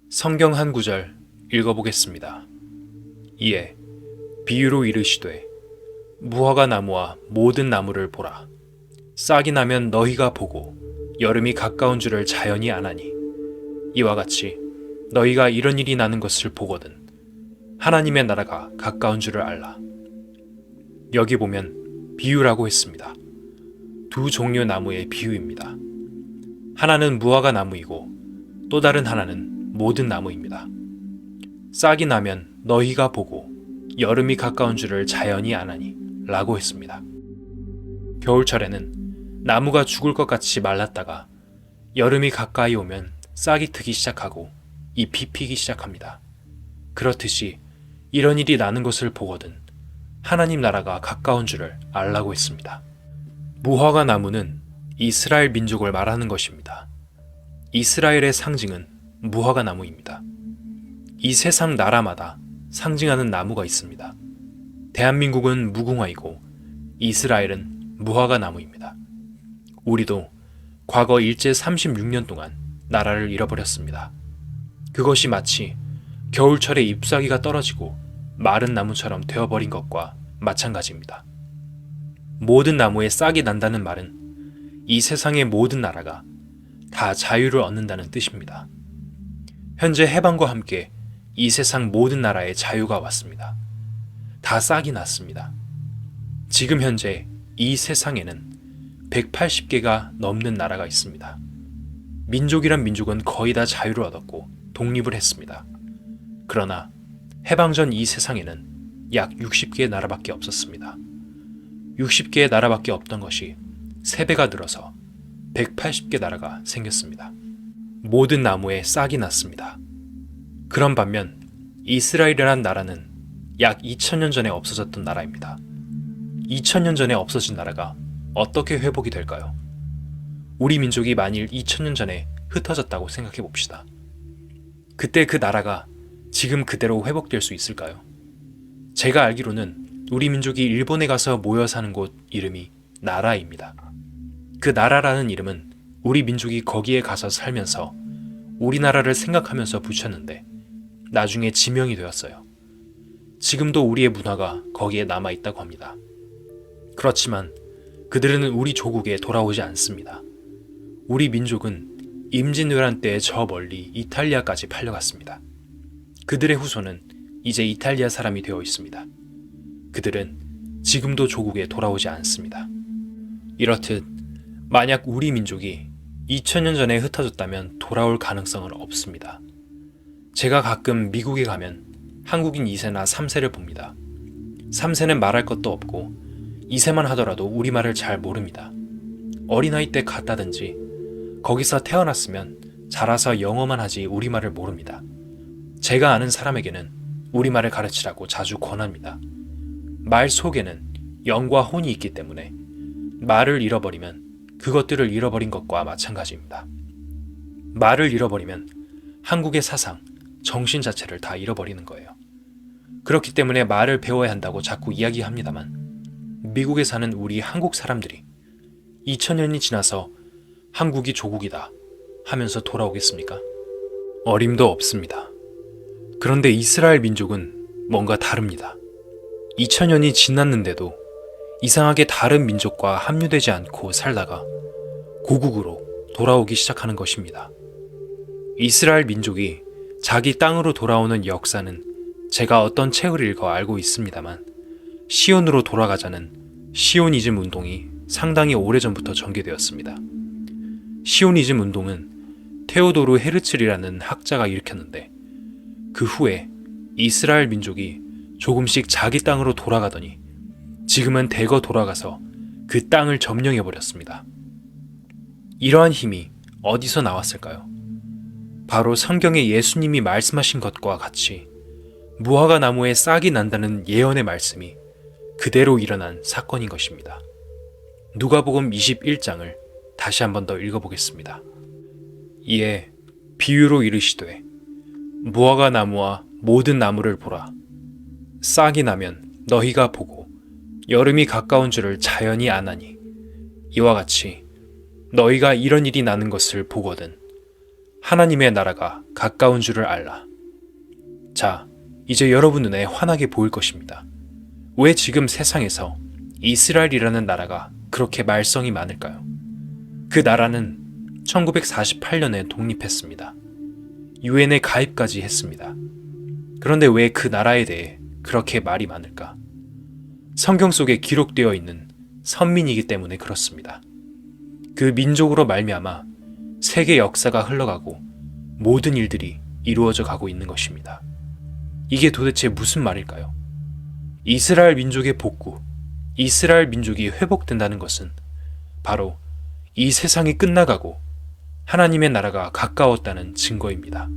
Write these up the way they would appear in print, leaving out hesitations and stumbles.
성경 한 구절 읽어보겠습니다. 이에 비유로 이르시되 무화과 나무와 모든 나무를 보라. 싹이 나면 너희가 보고 여름이 가까운 줄을 자연히 아나니 이와 같이 너희가 이런 일이 나는 것을 보거든 하나님의 나라가 가까운 줄을 알라. 여기 보면 비유라고 했습니다. 두 종류 나무의 비유입니다. 하나는 무화과 나무이고 또 다른 하나는 모든 나무입니다. 싹이 나면 너희가 보고 여름이 가까운 줄을 자연히 아나니 라고 했습니다. 겨울철에는 나무가 죽을 것 같이 말랐다가 여름이 가까이 오면 싹이 트기 시작하고 잎이 피기 시작합니다. 그렇듯이 이런 일이 나는 것을 보거든 하나님 나라가 가까운 줄을 알라고 했습니다. 무화과 나무는 이스라엘 민족을 말하는 것입니다. 이스라엘의 상징은 무화과 나무입니다. 이 세상 나라마다 상징하는 나무가 있습니다. 대한민국은 무궁화이고 이스라엘은 무화과 나무입니다. 우리도 과거 일제 36년 동안 나라를 잃어버렸습니다. 그것이 마치 겨울철에 잎사귀가 떨어지고 마른 나무처럼 되어버린 것과 마찬가지입니다. 모든 나무에 싹이 난다는 말은 이 세상의 모든 나라가 다 자유를 얻는다는 뜻입니다. 현재 해방과 함께 이 세상 모든 나라에 자유가 왔습니다. 다 싹이 났습니다. 지금 현재 이 세상에는 180개가 넘는 나라가 있습니다. 민족이란 민족은 거의 다 자유를 얻었고 독립을 했습니다. 그러나 해방 전 이 세상에는 약 60개의 나라밖에 없었습니다. 60개의 나라밖에 없던 것이 3배가 늘어서 180개 나라가 생겼습니다. 모든 나무에 싹이 났습니다. 그런 반면 이스라엘이란 나라는 약 2000년 전에 없어졌던 나라입니다. 2000년 전에 없어진 나라가 어떻게 회복이 될까요? 우리 민족이 만일 2000년 전에 흩어졌다고 생각해 봅시다. 그때 그 나라가 지금 그대로 회복될 수 있을까요? 제가 알기로는 우리 민족이 일본에 가서 모여 사는 곳 이름이 나라입니다. 그 나라라는 이름은 우리 민족이 거기에 가서 살면서 우리나라를 생각하면서 붙였는데 나중에 지명이 되었어요. 지금도 우리의 문화가 거기에 남아있다고 합니다. 그렇지만 그들은 우리 조국에 돌아오지 않습니다. 우리 민족은 임진왜란 때 저 멀리 이탈리아까지 팔려갔습니다. 그들의 후손은 이제 이탈리아 사람이 되어 있습니다. 그들은 지금도 조국에 돌아오지 않습니다. 이렇듯 만약 우리 민족이 2000년 전에 흩어졌다면 돌아올 가능성은 없습니다. 제가 가끔 미국에 가면 한국인 2세나 3세를 봅니다. 3세는 말할 것도 없고 2세만 하더라도 우리말을 잘 모릅니다. 어린아이 때 갔다든지 거기서 태어났으면 자라서 영어만 하지 우리말을 모릅니다. 제가 아는 사람에게는 우리말을 가르치라고 자주 권합니다. 말 속에는 영과 혼이 있기 때문에 말을 잃어버리면 그것들을 잃어버린 것과 마찬가지입니다. 말을 잃어버리면 한국의 사상, 정신 자체를 다 잃어버리는 거예요. 그렇기 때문에 말을 배워야 한다고 자꾸 이야기합니다만 미국에 사는 우리 한국 사람들이 2000년이 지나서 한국이 조국이다 하면서 돌아오겠습니까? 어림도 없습니다. 그런데 이스라엘 민족은 뭔가 다릅니다. 2000년이 지났는데도 이상하게 다른 민족과 합류되지 않고 살다가 고국으로 돌아오기 시작하는 것입니다. 이스라엘 민족이 자기 땅으로 돌아오는 역사는 제가 어떤 책을 읽어 알고 있습니다만 시온으로 돌아가자는 시오니즘 운동이 상당히 오래전부터 전개되었습니다. 시오니즘 운동은 테오도르 헤르츠리라는 학자가 일으켰는데 그 후에 이스라엘 민족이 조금씩 자기 땅으로 돌아가더니 지금은 대거 돌아가서 그 땅을 점령해버렸습니다. 이러한 힘이 어디서 나왔을까요? 바로 성경에 예수님이 말씀하신 것과 같이 무화과 나무에 싹이 난다는 예언의 말씀이 그대로 일어난 사건인 것입니다. 누가복음 21장을 다시 한 번 더 읽어보겠습니다. 이에 비유로 이르시되 무화과 나무와 모든 나무를 보라. 싹이 나면 너희가 보고 여름이 가까운 줄을 자연히 아나니 이와 같이 너희가 이런 일이 나는 것을 보거든 하나님의 나라가 가까운 줄을 알라. 자, 이제 여러분 눈에 환하게 보일 것입니다. 왜 지금 세상에서 이스라엘이라는 나라가 그렇게 말썽이 많을까요? 그 나라는 1948년에 독립했습니다. 유엔에 가입까지 했습니다. 그런데 왜 그 나라에 대해 그렇게 말이 많을까? 성경 속에 기록되어 있는 선민이기 때문에 그렇습니다. 그 민족으로 말미암아 세계 역사가 흘러가고 모든 일들이 이루어져 가고 있는 것입니다. 이게 도대체 무슨 말일까요? 이스라엘 민족의 복구, 이스라엘 민족이 회복된다는 것은 바로 이 세상이 끝나가고 하나님의 나라가 가까웠다는 증거입니다.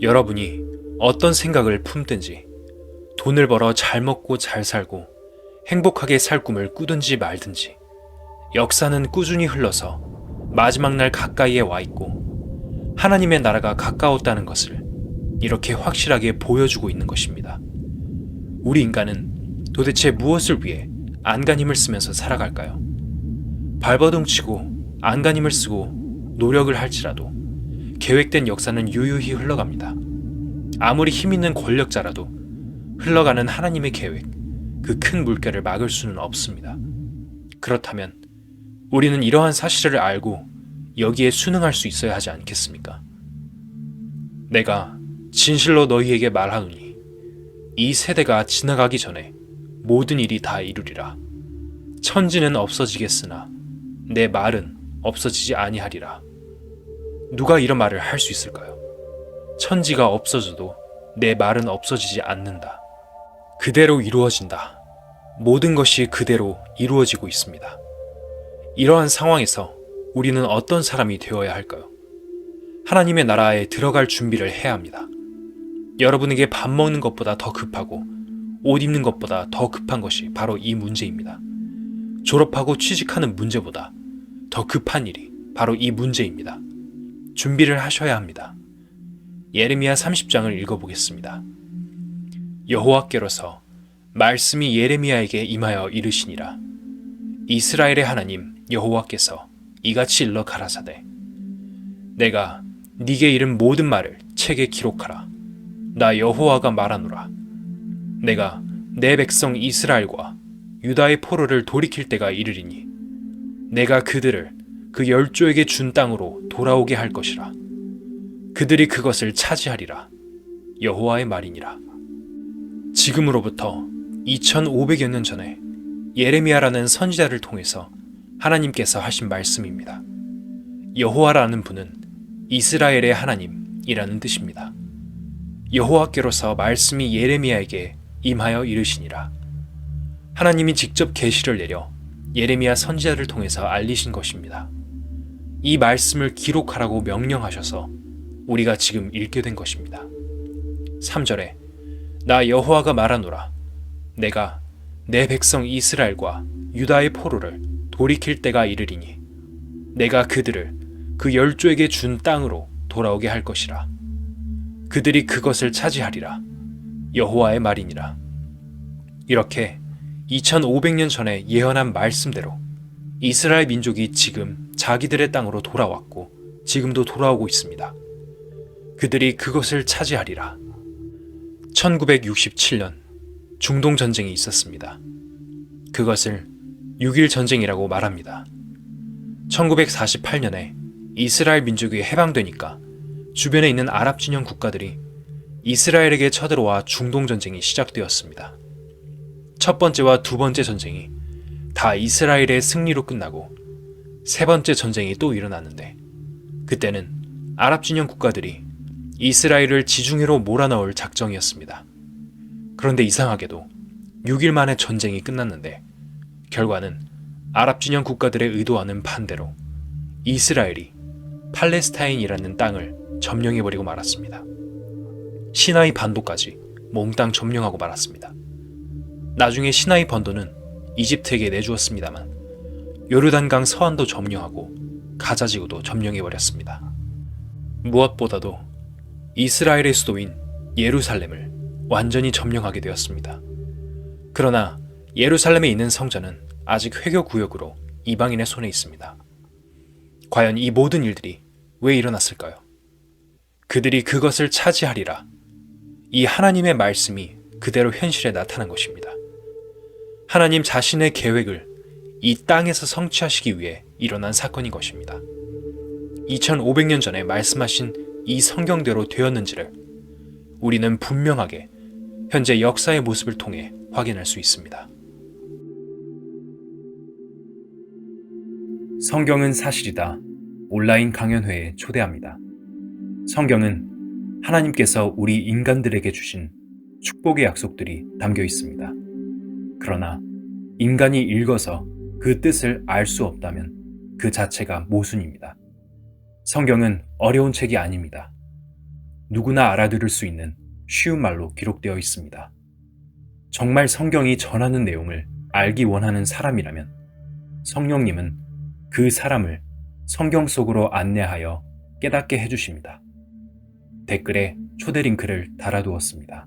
여러분이 어떤 생각을 품든지 돈을 벌어 잘 먹고 잘 살고 행복하게 살 꿈을 꾸든지 말든지 역사는 꾸준히 흘러서 마지막 날 가까이에 와 있고 하나님의 나라가 가까웠다는 것을 이렇게 확실하게 보여주고 있는 것입니다. 우리 인간은 도대체 무엇을 위해 안간힘을 쓰면서 살아갈까요? 발버둥 치고 안간힘을 쓰고 노력을 할지라도 계획된 역사는 유유히 흘러갑니다. 아무리 힘있는 권력자라도 흘러가는 하나님의 계획, 그 큰 물결을 막을 수는 없습니다. 그렇다면 우리는 이러한 사실을 알고 여기에 순응할 수 있어야 하지 않겠습니까? 내가 진실로 너희에게 말하노니 이 세대가 지나가기 전에 모든 일이 다 이루리라. 천지는 없어지겠으나 내 말은 없어지지 아니하리라. 누가 이런 말을 할 수 있을까요? 천지가 없어져도 내 말은 없어지지 않는다. 그대로 이루어진다. 모든 것이 그대로 이루어지고 있습니다. 이러한 상황에서 우리는 어떤 사람이 되어야 할까요? 하나님의 나라에 들어갈 준비를 해야 합니다. 여러분에게 밥 먹는 것보다 더 급하고 옷 입는 것보다 더 급한 것이 바로 이 문제입니다. 졸업하고 취직하는 문제보다 더 급한 일이 바로 이 문제입니다. 준비를 하셔야 합니다. 예레미야 30장을 읽어보겠습니다. 여호와께로서 말씀이 예레미야에게 임하여 이르시니라. 이스라엘의 하나님 여호와께서 이같이 일러 가라사대 내가 네게 이른 모든 말을 책에 기록하라. 나 여호와가 말하노라. 내가 내 백성 이스라엘과 유다의 포로를 돌이킬 때가 이르리니 내가 그들을 그 열조에게 준 땅으로 돌아오게 할 것이라. 그들이 그것을 차지하리라. 여호와의 말이니라. 지금으로부터 2500여 년 전에 예레미야라는 선지자를 통해서 하나님께서 하신 말씀입니다. 여호와라는 분은 이스라엘의 하나님이라는 뜻입니다. 여호와께로서 말씀이 예레미야에게 임하여 이르시니라. 하나님이 직접 계시를 내려 예레미야 선지자를 통해서 알리신 것입니다. 이 말씀을 기록하라고 명령하셔서 우리가 지금 읽게 된 것입니다. 3절에 나 여호와가 말하노라. 내가 내 백성 이스라엘과 유다의 포로를 돌이킬 때가 이르리니 내가 그들을 그 열조에게 준 땅으로 돌아오게 할 것이라. 그들이 그것을 차지하리라. 여호와의 말이니라. 이렇게 2500년 전에 예언한 말씀대로 이스라엘 민족이 지금 자기들의 땅으로 돌아왔고 지금도 돌아오고 있습니다. 그들이 그것을 차지하리라. 1967년 중동 전쟁이 있었습니다. 그것을 6.1 전쟁이라고 말합니다. 1948년에 이스라엘 민족이 해방되니까 주변에 있는 아랍 진영 국가들이 이스라엘에게 쳐들어와 중동 전쟁이 시작되었습니다. 첫 번째와 두 번째 전쟁이 다 이스라엘의 승리로 끝나고 세 번째 전쟁이 또 일어났는데 그때는 아랍 진영 국가들이 이스라엘을 지중해로 몰아넣을 작정이었습니다. 그런데 이상하게도 6일 만에 전쟁이 끝났는데 결과는 아랍 진영 국가들의 의도와는 반대로 이스라엘이 팔레스타인이라는 땅을 점령해버리고 말았습니다. 시나이 반도까지 몽땅 점령하고 말았습니다. 나중에 시나이 반도는 이집트에게 내주었습니다만 요르단강 서안도 점령하고 가자지구도 점령해버렸습니다. 무엇보다도 이스라엘의 수도인 예루살렘을 완전히 점령하게 되었습니다. 그러나 예루살렘에 있는 성전은 아직 회교구역으로 이방인의 손에 있습니다. 과연 이 모든 일들이 왜 일어났을까요? 그들이 그것을 차지하리라. 이 하나님의 말씀이 그대로 현실에 나타난 것입니다. 하나님 자신의 계획을 이 땅에서 성취하시기 위해 일어난 사건인 것입니다. 2500년 전에 말씀하신 이 성경대로 되었는지를 우리는 분명하게 현재 역사의 모습을 통해 확인할 수 있습니다. 성경은 사실이다. 온라인 강연회에 초대합니다. 성경은 하나님께서 우리 인간들에게 주신 축복의 약속들이 담겨 있습니다. 그러나 인간이 읽어서 그 뜻을 알 수 없다면 그 자체가 모순입니다. 성경은 어려운 책이 아닙니다. 누구나 알아들을 수 있는 쉬운 말로 기록되어 있습니다. 정말 성경이 전하는 내용을 알기 원하는 사람이라면 성령님은 그 사람을 성경 속으로 안내하여 깨닫게 해주십니다. 댓글에 초대 링크를 달아두었습니다.